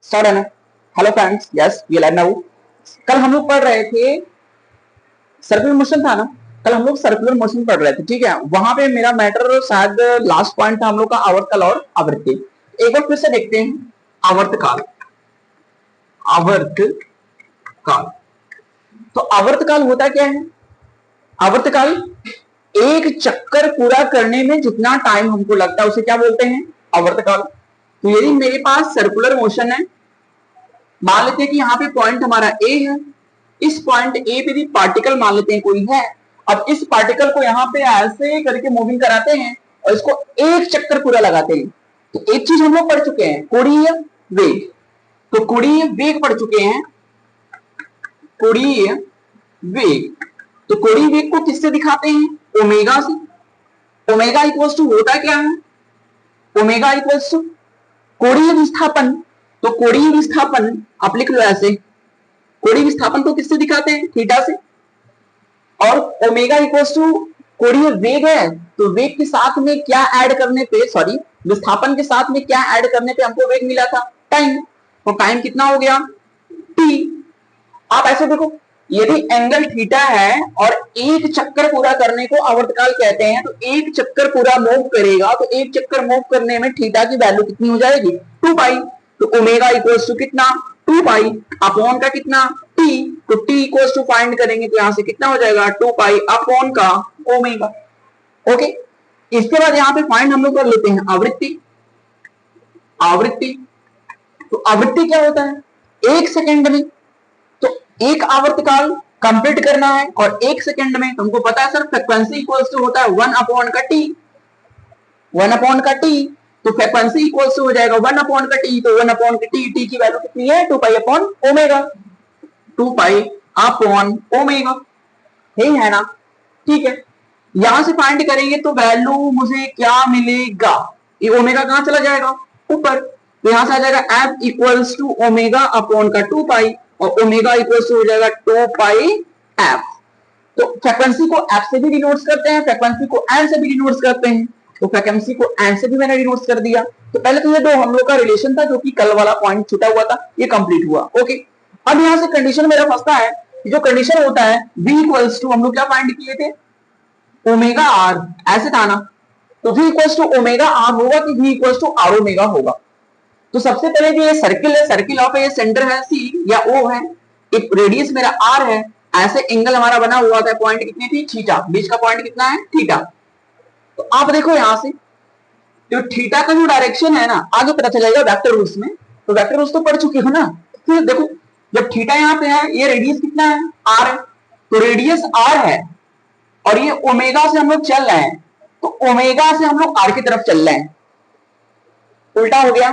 Start है ना। Hello friends, yes we learn now. कल हम लोग पढ़ रहे थे सर्कुलर मोशन था ना। कल हम लोग सर्कुलर मोशन पढ़ रहे थे, ठीक है। वहां पे मेरा मैटर शायद लास्ट पॉइंट था हम लोग का आवर्तकाल और आवृत्ति। एक बार फिर से देखते हैं आवर्तकाल। आवर्तकाल तो आवर्तकाल होता क्या है? आवर्तकाल एक चक्कर पूरा करने में जितना टाइम हमको लगता है उसे क्या बोलते हैं? आवर्तकाल। तो यदि मेरे पास सर्कुलर मोशन है, मान लेते हैं कि यहाँ पे पॉइंट हमारा ए है, इस पॉइंट ए पे भी पार्टिकल मान लेते हैं कोई है। अब इस पार्टिकल को यहाँ पे ऐसे करके मूविंग कराते हैं और इसको एक चक्कर पूरा लगाते हैं। तो एक चीज हम लोग पढ़ चुके हैं, कोणीय वेग। तो कोणीय वेग पढ़ चुके हैं, कोणीय वेग। तो कोणीय वेग को किससे दिखाते हैं? ओमेगा से। ओमेगा इक्वल्स टू होता क्या है? ओमेगा इक्वल्स टू कोणीय विस्थापन। तो कोणीय विस्थापन आप लिख लो ऐसे, कोणीय विस्थापन को किससे दिखाते हैं? थीटा से। और ओमेगा इक्वल्स टू कोणीय वेग है, तो वेग के साथ में क्या ऐड करने पे, सॉरी विस्थापन के साथ में क्या ऐड करने पे हमको वेग मिला था? टाइम। तो टाइम कितना हो गया? टी। आप ऐसे देखो, यदि एंगल थीटा है और एक चक्कर पूरा करने को आवर्तकाल कहते हैं, तो एक चक्कर पूरा मूव करेगा, तो एक चक्कर मूव करने में थीटा की वैल्यू कितनी हो जाएगी? 2 पाई। तो ओमेगा इक्वल्स टू कितना? 2 पाई अपॉन का कितना? टी। तो टी इक्वल्स टू फाइंड करेंगे तो यहां से कितना हो जाएगा? 2 पाई अपॉन का ओमेगा। ओके। इसके बाद यहां पे फाइंड हम लोग कर लेते हैं आवृत्ति। आवृत्ति तो आवृत्ति क्या होता है? एक सेकेंड में, तो एक आवर्तकाल कंप्लीट करना है और एक सेकंड में तुमको पता है सर फ्रीक्वेंसी इक्वल्स टू होता है 1 अपॉन का टी। 1 अपॉन का टी, तो फ्रीक्वेंसी इक्वल्स टू हो जाएगा 1 अपॉन का टी। तो 1 अपॉन का टी, टी की वैल्यू कितनी है? 2 pi upon omega. 2 pi upon omega, यही है ना? ठीक है। यहां से फाइंड करेंगे तो वैल्यू मुझे क्या मिलेगा? ये ओमेगा कहां चला जाएगा? ऊपर। तो यहां से आ जाएगा F equals to omega upon का 2 पाई, और ओमेगा इक्वल्स टू हो जाएगा 2 पाई एफ। तो फ्रीक्वेंसी को एफ से भी डिनोट्स करते हैं, फ्रीक्वेंसी को एन से भी डिनोट्स करते हैं। तो फ्रीक्वेंसी को एन से भी मैंने डिनोट्स कर दिया। तो पहले तो ये दो हम लोग का रिलेशन था जो कि कल वाला पॉइंट छूटा हुआ था, ये कंप्लीट हुआ। ओके। अब यहां से कंडीशन मेरा फंसता है, जो कंडीशन होता है v इक्वल्स टू, हम लोग क्या फाइंड किए थे? ओमेगा आर, ऐसे था ना। तो v equals to omega R होगा कि v equals to R omega होगा। तो सबसे पहले जो ये सर्किल है, सर्किल ऑफ ये सेंटर है c या o है, एक रेडियस मेरा r है, ऐसे एंगल हमारा बना हुआ था, पॉइंट कितनी थी? थीटा। बीच का पॉइंट कितना है? थीटा। तो आप देखो यहां से, तो थीटा का जो डायरेक्शन है ना, आगे पता चलेगा वेक्टर रूल्स में। तो वेक्टर रूल्स तो पढ़ चुके हो ना। फिर देखो, जब थीटा यहाँ पे है, ये रेडियस कितना है? r है। तो रेडियस r है और ये ओमेगा से हम लोग चल रहे हैं, तो ओमेगा से हम लोग आर की तरफ चल रहे हैं। उल्टा हो गया,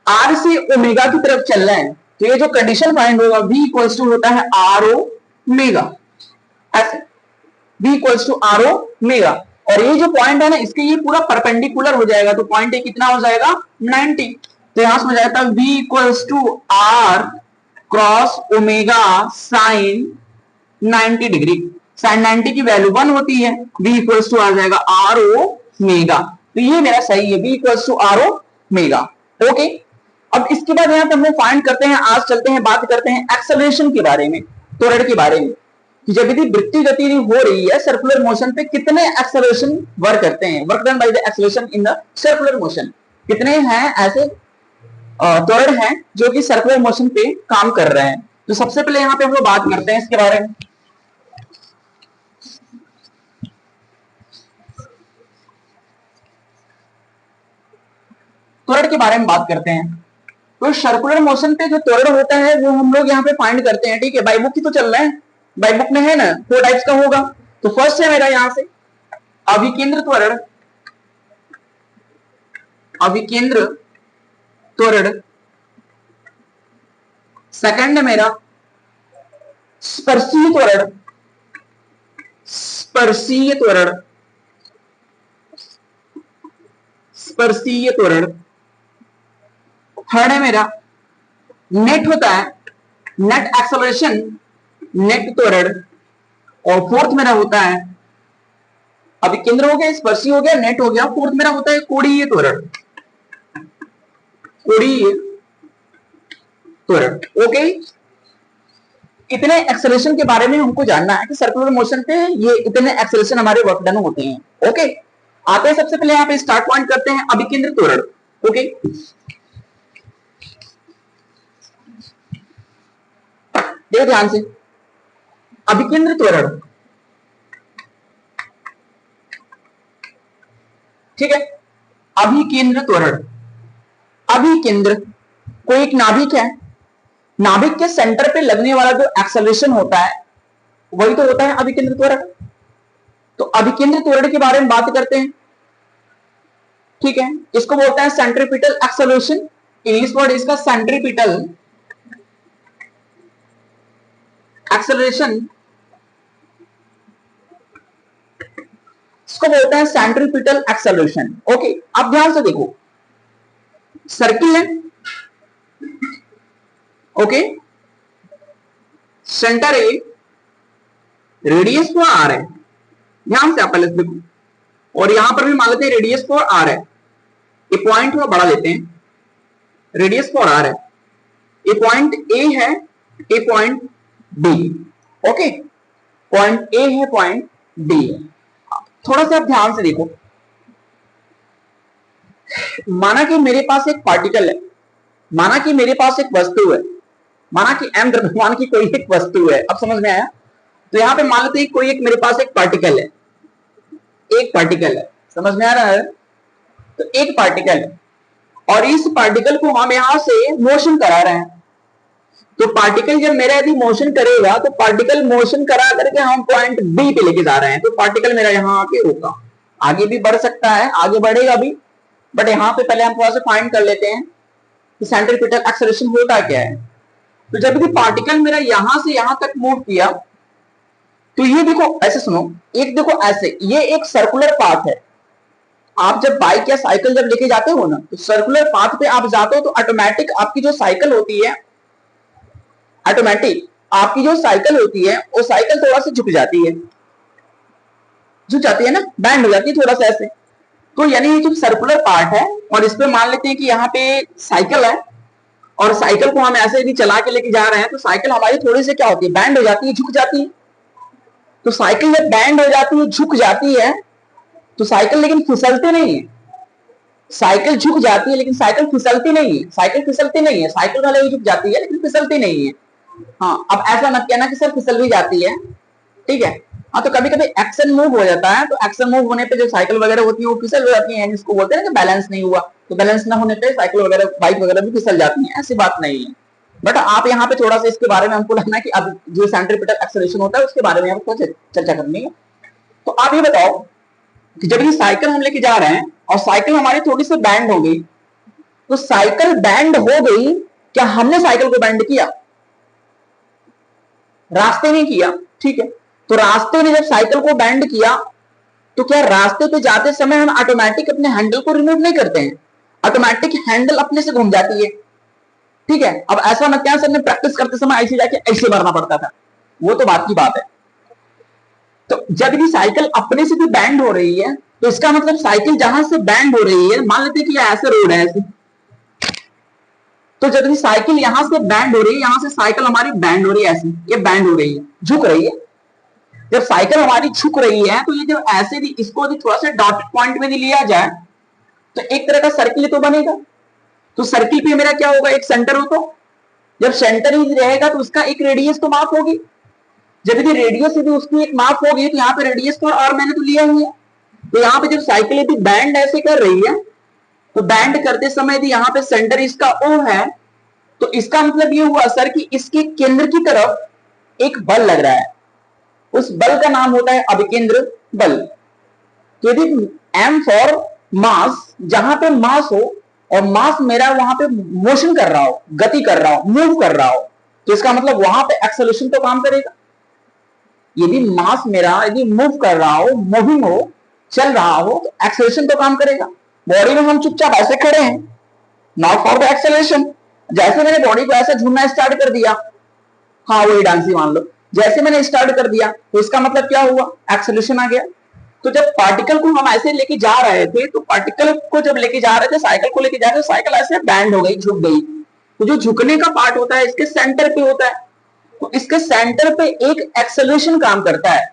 आर से ओमेगा की तरफ चल रहे हैं। तो ये जो कंडीशन फाइंड होगा, v इक्वल्स टू होता है आर ओमेगा, ऐसे v equals to R omega. और ये जो पॉइंट है ना, इसके ये पूरा परपेंडिकुलर हो जाएगा, तो पॉइंट ए कितना हो जाएगा? 90। तो यहां से हो जाता है v equals to R cross omega sine 90 degree. Sine 90 की वैल्यू 1 होती है, v इक्वल्स टू आ जाएगा आर ओमेगा। तो ये मेरा सही है, v equals to R omega. Okay. अब इसके बाद यहां पे हम फाइंड करते हैं, आज चलते हैं बात करते हैं एक्सेलरेशन के बारे में, त्वरण के बारे में, कि जब यदि वृत्तीय गति हो रही है सर्कुलर मोशन पे, कितने एक्सेलरेशन वर्क करते हैं, work done by the acceleration in the circular motion. कितने हैं ऐसे त्वरण हैं जो कि सर्कुलर मोशन पे काम कर रहे हैं। तो सबसे पहले यहाँ पे हम लोग बात करते हैं इसके बारे में, त्वरण के बारे में बात करते हैं। तो सर्कुलर मोशन पे जो त्वरण होता है वो हम लोग यहाँ पे फाइंड करते हैं। ठीक है, बाई बुक ही तो चल रहा है, बाई बुक में है ना 4 टाइप्स का होगा। तो फर्स्ट है मेरा यहाँ से अभिकेंद्र त्वरण, अभिकेंद्र त्वरण। सेकंड है मेरा स्पर्शीय त्वरण, स्पर्शीय त्वरण, स्पर्शीय त्वरण। थर्ड है मेरा नेट होता है, नेट एक्सेलरेशन, नेट त्वरण। और फोर्थ मेरा होता है, अभी केंद्र हो गया, स्पर्शी हो गया, नेट हो गया, फोर्थ मेरा होता है कोणीय त्वरण, कोणीय त्वरण। ओके, इतने एक्सेलरेशन के बारे में हमको जानना है कि सर्कुलर मोशन पे ये इतने एक्सेलरेशन हमारे वर्क डन होते हैं। ओके, आते हैं सबसे पहले यहाँ पे स्टार्ट पॉइंट करते हैं अभिकेंद्र त्वरण। ओके, देखो ध्यान से, अभिकेंद्र त्वरण, ठीक है, अभिकेंद्र त्वरण। अभिकेंद्र कोई एक नाभिक है, नाभिक के सेंटर पे लगने वाला जो एक्सेलरेशन होता है वही तो होता है अभिकेंद्र त्वरण। तो अभिकेंद्र त्वरण के बारे में बात करते हैं, ठीक है, इसको बोलते हैं सेंट्रीपिटल एक्सेलरेशन। इंग्लिश वर्ड इसका सेंट्रीपिटल एक्सेलरेशन, इसको बोलते हैं सेंट्रीपिटल एक्सेलरेशन। ओके, अब ध्यान से देखो, सर्किल है, okay, centre A, radius for R है, ध्यान से आप पहले देखो, और यहां पर भी मान लेते हैं रेडियस फॉर आर है, ये पॉइंट थोड़ा बड़ा लेते हैं, रेडियस फॉर आर है, ये पॉइंट ए है, ये point D. Okay, point A है, पॉइंट डी है। थोड़ा सा आप ध्यान से देखो, माना कि मेरे पास एक पार्टिकल है, माना कि मेरे पास एक वस्तु है, माना कि m द्रव्यमान की कोई एक वस्तु है, अब समझ में आया? तो यहां पे मान लेते हैं कोई एक मेरे पास एक पार्टिकल है, एक पार्टिकल है, समझ में आ रहा है? तो एक पार्टिकल है और इस पार्टिकल को हम यहां से मोशन करा रहे हैं। तो पार्टिकल जब मेरा यदि मोशन करेगा तो पार्टिकल मोशन करा करके हम पॉइंट बी पे लेके जा रहे हैं, तो पार्टिकल मेरा यहां आके रुका, आगे भी बढ़ सकता है, आगे बढ़ेगा भी, बट यहां पे पहले हम थोड़ा सा फाइंड कर लेते हैं कि सेंट्रीपिटल एक्सेलरेशन होता क्या है। तो जब भी पार्टिकल मेरा यहां से यहां तक मूव किया, तो ये देखो ऐसे सुनो, एक देखो ऐसे, ये एक सर्कुलर पाथ है। आप जब बाइक या साइकिल जब लेके जाते हो ना, तो सर्कुलर पाथ पे आप जाते हो तो ऑटोमेटिक आपकी जो साइकिल होती है, ऑटोमेटिक आपकी जो साइकिल होती है वो साइकिल थोड़ा सा झुक जाती है, झुक जाती है ना, बैंड हो जाती है थोड़ा सा ऐसे। तो यानी ये जो सर्कुलर पार्ट है, और इस पे मान लेते हैं कि यहाँ पे साइकिल है, और साइकिल को हम ऐसे यदि चला के लेके जा रहे हैं, तो साइकिल हमारी थोड़ी सी क्या होती है, बैंड हो जाती है, झुक जाती है। तो साइकिल जब बैंड हो जाती है, झुक जाती है, तो साइकिल लेकिन फिसलती नहीं है। साइकिल झुक जाती है लेकिन साइकिल फिसलती नहीं है, साइकिल फिसलती नहीं है, साइकिल भले ही झुक जाती है लेकिन फिसलती नहीं है। हाँ, अब ऐसा मत कहना कि सर फिसल भी जाती है, ठीक है। हाँ, तो कभी कभी एक्शन मूव हो जाता है, तो एक्शन मूव होने पे जो साइकिल वगैरह होती है वो फिसल हो जाती है, जिसको बोलते हैं ना कि बैलेंस नहीं हुआ। तो बैलेंस ना होने पे साइकिल वगैरह, बाइक वगैरह भी फिसल जाती है, ऐसी बात नहीं है। बट आप यहाँ पे थोड़ा सा इसके बारे में हमको लगना है कि अब जो सेंट्रीपिटल एक्सेलरेशन होता है उसके बारे में हमको चर्चा करनी है। तो आप ये बताओ कि जब ये साइकिल हम लेके जा रहे हैं और साइकिल हमारी थोड़ी सी बैंड हो गई, तो साइकिल बैंड हो गई, क्या हमने साइकिल को बैंड किया? रास्ते ने किया, ठीक है। तो रास्ते ने जब साइकिल को बैंड किया, तो क्या रास्ते पे जाते समय हम ऑटोमेटिक अपने हैंडल को रिमूव नहीं करते हैं, ऑटोमेटिक हैंडल अपने से घूम जाती है, ठीक है। अब ऐसा मत क्या सर ने प्रैक्टिस करते समय ऐसे जाके ऐसे मारना पड़ता था, वो तो बात की बात है। तो जब भी साइकिल अपने से भी बैंड हो रही है, तो इसका मतलब साइकिल जहां से बैंड हो रही है, मान लेते हैं कि ऐसे रोड है ऐसे, तो जब भी साइकिल यहां से बैंड हो रही है, यहां से साइकिल हमारी बैंड हो रही है ऐसे, ये बैंड हो रही है, झुक रही है। जब साइकिल हमारी झुक रही है, तो ये जब ऐसे भी इसको थोड़ा सा डॉट पॉइंट में लिया जाए, तो एक तरह का सर्किल तो बनेगा। तो सर्किल पे मेरा क्या होगा, एक सेंटर हो, तो जब सेंटर ही रहेगा तो उसका एक रेडियस तो माप होगी। जब यदि रेडियस यदि उसकी एक माप होगी, तो यहाँ पे रेडियस फॉर आर मैंने तो लिया ही है। तो यहाँ पे जब साइकिल यदि बैंड ऐसे कर रही है, तो बैंड करते समय यदि यहाँ पे सेंटर इसका O है, तो इसका मतलब ये हुआ सर कि इसके केंद्र की तरफ एक बल लग रहा है, उस बल का नाम होता है अभिकेंद्र बल। तो यदि M फॉर मास, जहां पे मास हो और मास मेरा वहां पे मोशन कर रहा हो, गति कर रहा हो, मूव कर रहा हो, तो इसका मतलब वहां पे एक्सेलरेशन तो काम करेगा। यदि मास मेरा यदि मूव कर रहा हो, मूविंग हो, चल रहा हो, तो एक्सेलरेशन तो काम करेगा। बॉडी में हम चुपचाप ऐसे खड़े हैं, नॉट फॉर द एक्सेलरेशन। जैसे मैंने बॉडी को ऐसा झूमना स्टार्ट कर दिया, हाँ वही डांसी मान लो, जैसे मैंने स्टार्ट कर दिया, तो इसका मतलब क्या हुआ, एक्सेलरेशन आ गया। तो जब पार्टिकल को हम ऐसे लेके जा रहे थे, तो पार्टिकल को जब लेके जा रहे थे, साइकिल को लेके जा रहे थे, साइकिल ऐसे बैंड हो गई, झुक गई, तो जो झुकने का पार्ट होता है इसके सेंटर पे होता है, तो इसके सेंटर पे एक एक्सेलरेशन काम करता है।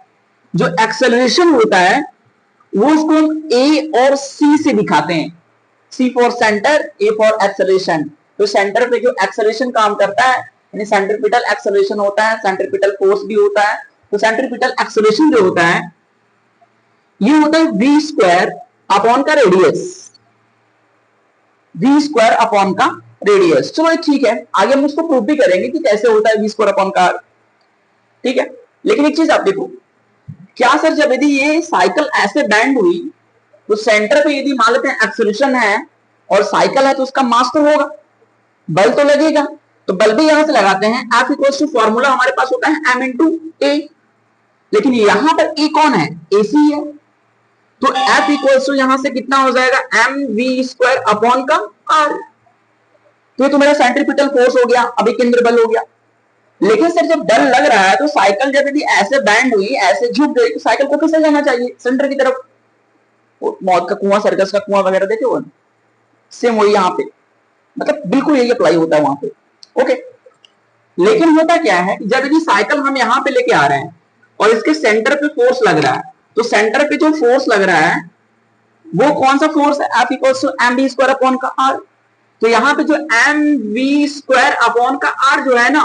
जो एक्सेलरेशन होता है वो उसको हम ए और सी से दिखाते हैं, C for centre, A for acceleration. तो सेंटर पे जो एक्सेलरेशन काम करता है यानी सेंट्रीपिटल एक्सेलरेशन होता है, सेंट्रीपिटल फोर्स भी होता है। तो सेंट्रीपिटल एक्सेलरेशन जो होता है ये होता है वी स्क्वायर अपॉन का रेडियस, वी स्क्वायर अपॉन का रेडियस। चलो ठीक है, आगे हम उसको प्रूव भी करेंगे कि कैसे होता है वी स्क्वायर अपॉन का आर, ठीक है। लेकिन एक चीज आप देखो, क्या सर जब यदि ये साइकिल ऐसे बैंड हुई तो सेंटर पे यदि मान लेते हैं एक्सेलरेशन है और साइकिल है तो उसका मास तो होगा, बल तो लगेगा, तो बल भी यहां से लगाते हैं। F इक्वल्स टू फॉर्मूला हमारे पास होता है m इंटू ए, लेकिन यहां पर ए कौन है, AC है, तो F इक्वल्स टू यहां से कितना हो जाएगा एम वी स्क्वायर अपॉन का आर। तो ये तो मेरा सेंट्रीपिटल फोर्स हो गया, अभी केंद्र बल हो गया। लेकिन सर जब बल लग रहा है तो साइकिल जब यदि ऐसे बैंड हुई, ऐसे झुक गई, तो साइकिल को किससे जाना चाहिए, सेंटर की तरफ। मौत का कुआं, सर्कस का कुआं वगैरह देखे हो, सेम वही यहाँ पे, मतलब बिल्कुल यही अप्लाई होता है वहां पे, ओके। लेकिन होता क्या है कि जब यदि साइकिल हम यहाँ पे लेके आ रहे हैं और इसके सेंटर पे फोर्स लग रहा है, तो सेंटर पे जो फोर्स लग रहा है वो कौन सा फोर्स है, F equals to M V square upon का आर। तो यहाँ पे जो एम वी स्क्वायर अपॉन का आर जो है ना,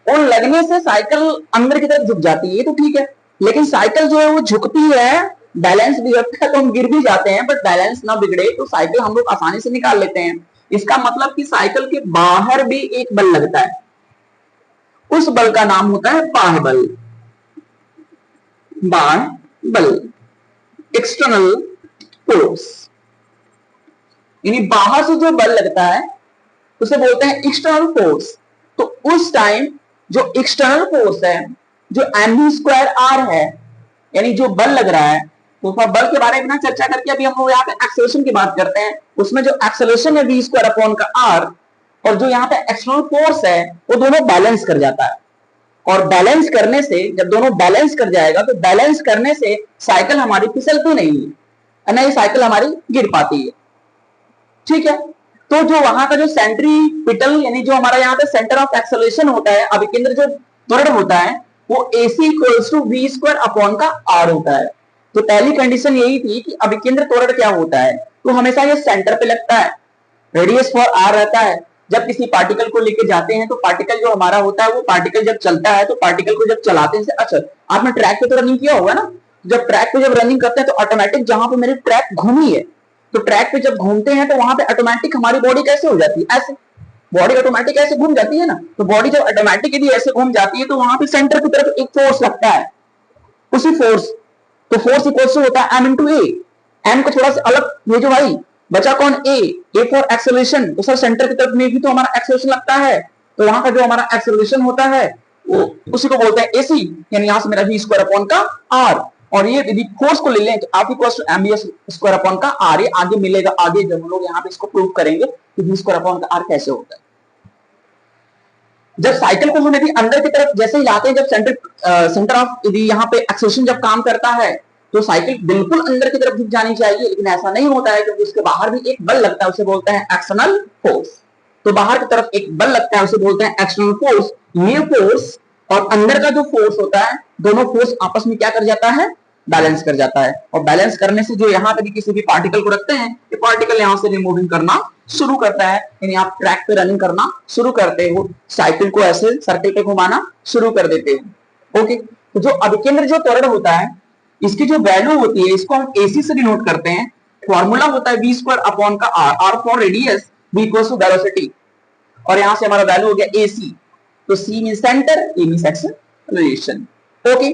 और लगने से साइकिल अंदर की तरफ झुक जाती है, ये तो ठीक है। लेकिन साइकिल जो है वो झुकती है, बैलेंस बिगड़ता है तो हम गिर भी जाते हैं, बट बैलेंस ना बिगड़े तो साइकिल हम लोग आसानी से निकाल लेते हैं। इसका मतलब कि साइकिल के बाहर भी एक बल लगता है, उस बल का नाम होता है बाह्य बल, बाह्य बल, एक्सटर्नल फोर्स। यानी बाहर से जो बल लगता है उसे बोलते हैं एक्सटर्नल फोर्स। तो उस टाइम जो एक्सटर्नल फोर्स है, जो एम वी स्क्वायर आर है, यानी जो बल लग रहा है, तो बल के बारे में चर्चा करके अभी हम लोग यहाँ पे एक्सेलरेशन की बात करते हैं। उसमें जो एक्सेलरेशन है वी स्क्वायर अपॉन का आर, और जो यहाँ पे एक्सटर्नल फोर्स है वो दोनों बैलेंस कर जाता है। और बैलेंस करने से, जब दोनों बैलेंस कर जाएगा तो बैलेंस करने से साइकिल हमारी फिसलती नहीं है, नहीं साइकिल हमारी गिर पाती है, ठीक है। तो जो वहां का जो सेंट्रीपिटल यानी जो हमारा यहाँ पे सेंटर ऑफ एक्सेलरेशन होता है, अभिकेंद्र जो त्वरण होता है, वो AC equals to V square upon का आर होता है। तो पहली कंडीशन यही थी कि अभिकेंद्र त्वरण क्या होता है, तो हमेशा ये सेंटर पे लगता है, रेडियस फॉर आर रहता है। जब किसी पार्टिकल को लेके जाते हैं तो पार्टिकल जो हमारा होता है वो पार्टिकल जब चलता है तो पार्टिकल को जब चलाते हैं, अच्छा आपने ट्रैक पे तो रनिंग किया होगा ना, जब ट्रैक पे जब रनिंग करते हैं तो ऑटोमेटिक जहां पे मेरी ट्रैक घूमी है, तो ट्रैक पे जब घूमते हैं तो वहां पे ऑटोमेटिक हमारी बॉडी कैसे हो जाती है, ऐसे बॉडी ऑटोमेटिक ऐसे घूम जाती है ना। तो बॉडी जब ऑटोमेटिक यदि ऐसे घूम जाती है तो वहां पे सेंटर की तरफ एक फोर्स लगता है, उसी फोर्स, तो फोर्स इक्वल्स टू होता है एम इंटू ए। एम को थोड़ा सा अलग भेजो भाई, बचा कौन, ए फॉर एक्सेलरेशन। तो सर सेंटर की तरफ में भी तो हमारा एक्सेलरेशन लगता है, तो वहां का जो हमारा एक्सेलरेशन होता है वो उसी को बोलते हैं एसी, यानी यहां से मेरा वी स्क्वायर अपॉन का आर। और ये यदि फोर्स को ले लें तो आप equals to M square upon का आर, ये आगे मिलेगा, आगे जब हम लोग यहाँ पे इसको प्रूव करेंगे कि वी स्क्वायर अपॉन का आर कैसे होता है। जब साइकिल को हम यदि अंदर की तरफ जैसे ही लाते हैं, जब सेंटर ऑफ यदि यहाँ पे एक्सेलरेशन जब काम करता है तो साइकिल बिल्कुल अंदर की तरफ झुक जानी चाहिए, लेकिन ऐसा नहीं होता है क्योंकि उसके बाहर भी एक बल लगता है, उसे बोलते हैं एक्सटर्नल फोर्स। तो बाहर की तरफ एक बल लगता है, उसे बोलते हैं एक्सटर्नल फोर्स। ये फोर्स और अंदर का जो फोर्स होता है, दोनों फोर्स आपस में क्या कर जाता है, बैलेंस कर जाता है। और बैलेंस करने से जो यहाँ पे भी किसी भी पार्टिकल को रखते हैं, ये पार्टिकल यहाँ से रिमूविंग करना शुरू करता है, यानी आप ट्रैक पे रनिंग करना शुरू करते हो, साइकिल को ऐसे सर्कल पे घुमाना शुरू कर देते हो, ओके। तो जो अभिकेंद्र जो त्वरण होता है, इसकी जो वैल्यू होती है इसको हम AC से डिनोट करते हैं। फॉर्मूला होता है वी स्क्वायर अपॉन का R, R for radius, V equals to velocity, और यहां से हमारा वैल्यू हो गया AC। तो C means centre, A means acceleration, okay,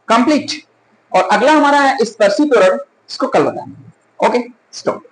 complete. और अगला हमारा है स्पर्शी त्वरण, इसको कल बताएंगे, ओके, स्टॉप।